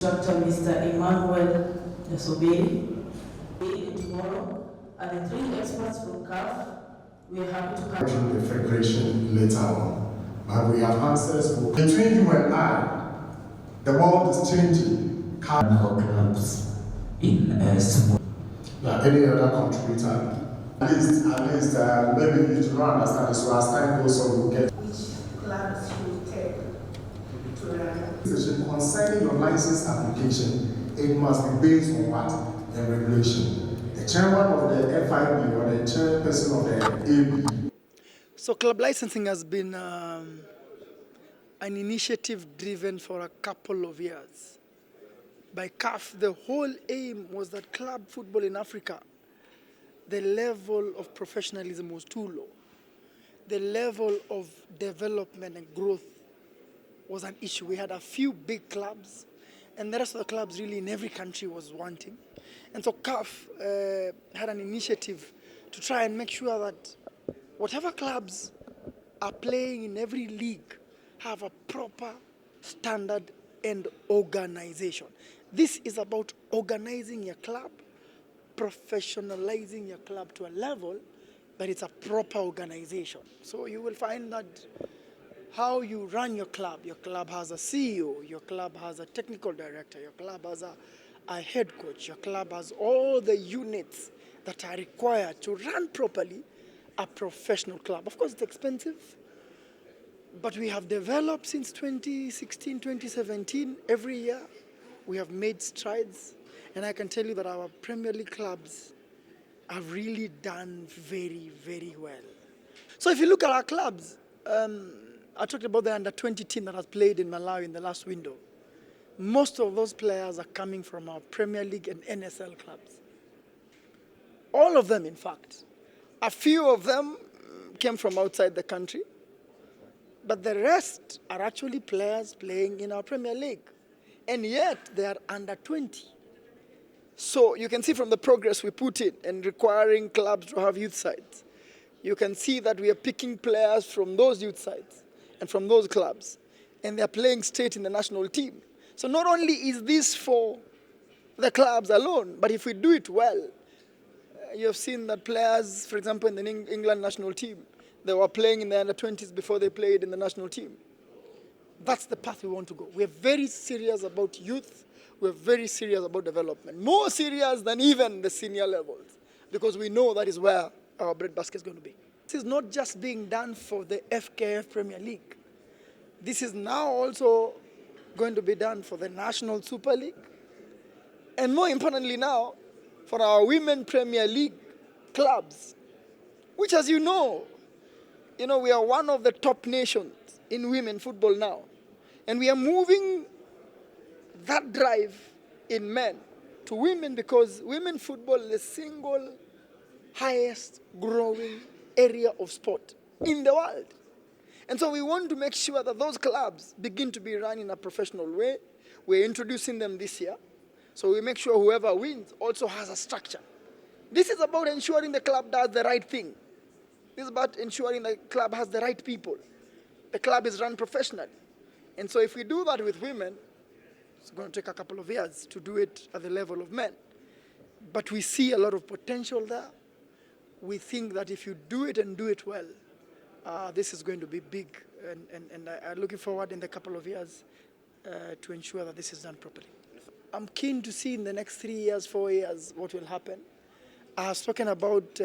Dr. Mr. Emmanuel Yasobiri. Tomorrow, and the three experts from CAF, we are happy to have the federation later on. But we have answers for between you and I. The world is changing. Clubs in small. Any other contributor? At least, maybe you do not understand. So as time goes on, we'll get which clubs should take to run. Concerning your license application, it must be based on what? The regulation. The chairman of the FIB or the chairperson of the AB. So club licensing has been an initiative driven for a couple of years. By CAF, the whole aim was that club football in Africa, the level of professionalism was too low. The level of development and growth was an issue. We had a few big clubs, and the rest of the clubs really in every country was wanting. And so CAF had an initiative to try and make sure that whatever clubs are playing in every league have a proper standard and organization. This is about organizing your club, professionalizing your club to a level that it's a proper organization. So you will find that how you run your club has a CEO, your club has a technical director, your club has a head coach, your club has all the units that are required to run properly a professional club. Of course, it's expensive, but we have developed since 2016, 2017. Every year, we have made strides, and I can tell you that our Premier League clubs have really done very, very well. So if you look at our clubs, I talked about the under-20 team that has played in Malawi in the last window. Most of those players are coming from our Premier League and NSL clubs. All of them, in fact. A few of them came from outside the country, but the rest are actually players playing in our Premier League. And yet, they are under 20. So you can see from the progress we put in and requiring clubs to have youth sides, you can see that we are picking players from those youth sides and from those clubs, and they are playing straight in the national team. So not only is this for the clubs alone, but if we do it well, you have seen that players, for example, in the England national team, they were playing in the under-20s before they played in the national team. That's the path we want to go. We're very serious about youth. We're very serious about development. More serious than even the senior levels, because we know that is where our breadbasket is going to be. This is not just being done for the FKF Premier League. This is now also going to be done for the National Super League. And more importantly now, for our Women Premier League clubs, which, as you know, we are one of the top nations in women football now. And we are moving that drive in men to women, because women football is the single highest growing area of sport in the world. And so we want to make sure that those clubs begin to be run in a professional way. We're introducing them this year. So we make sure whoever wins also has a structure. This is about ensuring the club does the right thing. This is about ensuring the club has the right people. The club is run professionally. And so if we do that with women, it's going to take a couple of years to do it at the level of men. But we see a lot of potential there. We think that if you do it and do it well, this is going to be big. And I'm looking forward in the couple of years to ensure that this is done properly. I'm keen to see in the next 3 years, 4 years, what will happen. I have spoken about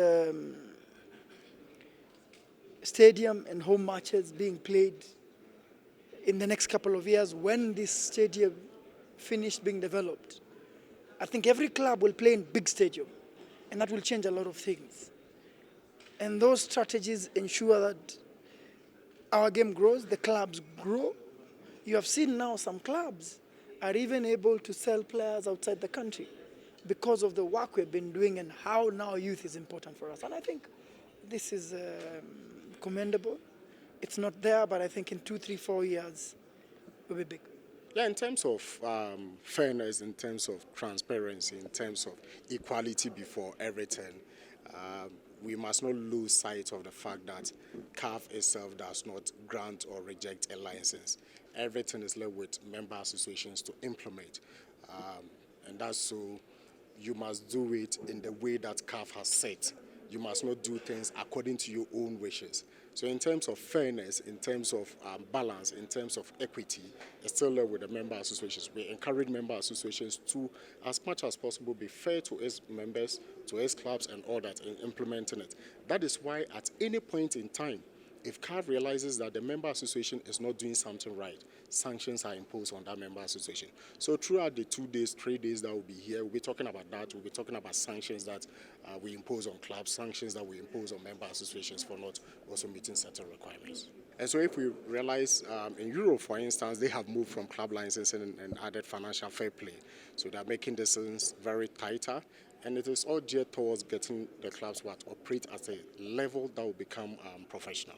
stadium and home matches being played in the next couple of years when this stadium finished being developed. I think every club will play in big stadium, and that will change a lot of things. And those strategies ensure that our game grows, the clubs grow. You have seen now some clubs are even able to sell players outside the country because of the work we've been doing and how now youth is important for us. And I think this is commendable. It's not there, but I think in 2, 3, 4 years, we'll be big. Yeah, in terms of fairness, in terms of transparency, in terms of equality before everything, we must not lose sight of the fact that CAF itself does not grant or reject a license. Everything is left with member associations to implement. and that's so you must do it in the way that CAF has set. You must not do things according to your own wishes. So in terms of fairness, in terms of balance, in terms of equity, it's still there with the member associations. We encourage member associations to, as much as possible, be fair to its members, to its clubs and all that in implementing it. That is why at any point in time, if CAF realizes that the member association is not doing something right, sanctions are imposed on that member association. So throughout the 2 days, 3 days that will be here, we'll be talking about that. We'll be talking about sanctions that we impose on clubs, sanctions that we impose on member associations for not also meeting certain requirements. And so if we realize in Europe, for instance, they have moved from club licensing and added financial fair play. So they're making this very tighter. And it is all geared towards getting the clubs to operate at a level that will become professional.